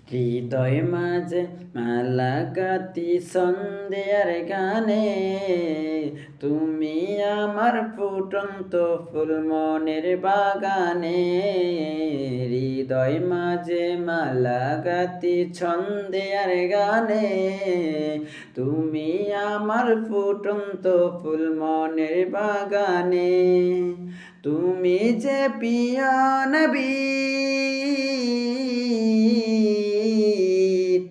হৃদয় মাঝে মালা গাতি সন্ধ্যার গানে, তুমি আমার ফুটন্ত ফুল মনের বাগানে। হৃদয় মাঝে মালা গাতি সন্ধ্যার গানে, তুমি আমার ফুটন্ত ফুল মনের বাগানে। তুমি যে প্রিয় নবী,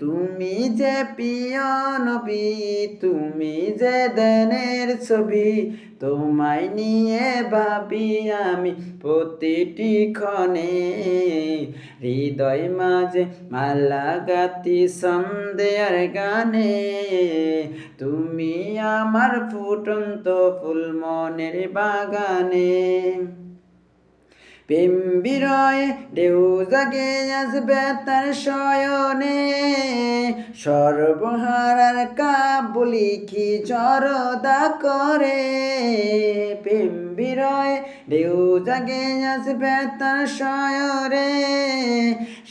তুমি যে প্রিয় নবী, তুমি যে দেনের ছবি, তোমায় নিয়ে ভাবি আমি প্রতিটি ক্ষণে। হৃদয় মাঝে মালা গাতি সন্ধ্যার গানে, তুমি আমার ফুটন্ত ফুল মনের বাগানে। প্রেম বিরয়ে ঢেউ জাগে আসবে তার শয়নে, সর্বহারার কাবুলি কি জরদা করে। প্রেম বিরয়ে ঢেউ জাগে আসবে তার শয়নে,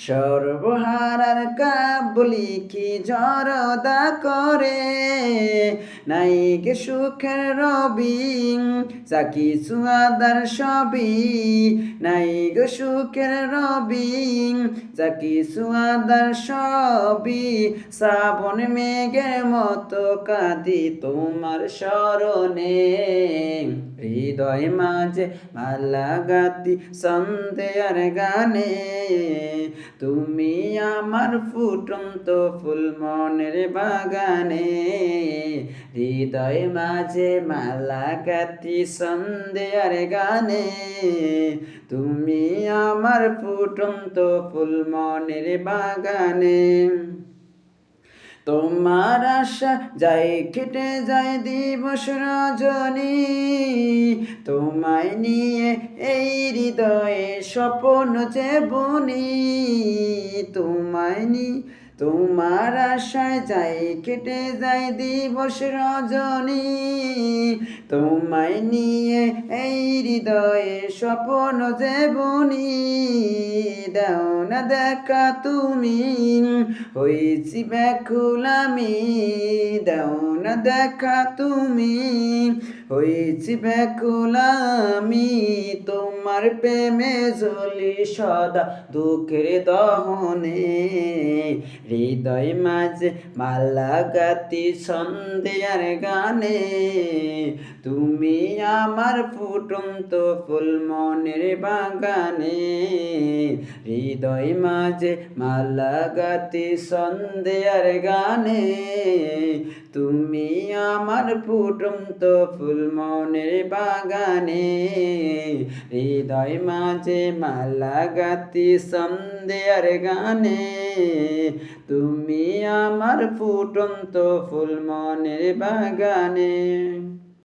সর্বহারার কাবুলি কি জরদা করে। নাই গে সুখের রবি যা কিছু আদার সবই, নাই গো সুখের রবি যা কিছু আদার সবই। শ্রাবণ মেঘের মতো কাঁদি তোমার স্মরণে। হৃদয় মাঝে মালা গাতি সন্ধ্যার গানে, তুমি আমার ফুটন্ত ফুল মনের বাগানে। হৃদয় মাঝে মালা গাতি সন্ধ্যার গানে, তুমি আমার ফুটন্ত ফুল মনের বাগানে। তোমার আশা যাই কেটে যায় দিবস রজনী, তোমায় নিয়ে এই হৃদয়ে স্বপ্ন যে বুনি। তোমায় নিয়ে তোমার আশায় যাই কেটে যায় দিবস রজনী, তোমায় নিয়ে এই হৃদয়ে স্বপ্ন যে বুনি। দাও না দেখা তুমি হইছি ব্যাকুল আমি, দাও না দেখা তুমি হইছি ব্যাকুল আমি। তোমার প্রেমে জ্বলি সদা দুঃখের দহনে। হৃদয় মাঝে মালা গাতি সন্ধ্যার গানে, তুমি আমার ফুটন্ত ফুল মনের বাগানে। হৃদয় মাঝে মালা গাতি সন্ধ্যার গানে, তুমি আমার ফুটন্ত ফুল মনের বাগানে। হৃদয় মাঝে মালা গাতি সন্ধ্যার গানে, তুমি আমার ফুটন্ত ফুল মনের বাগানে।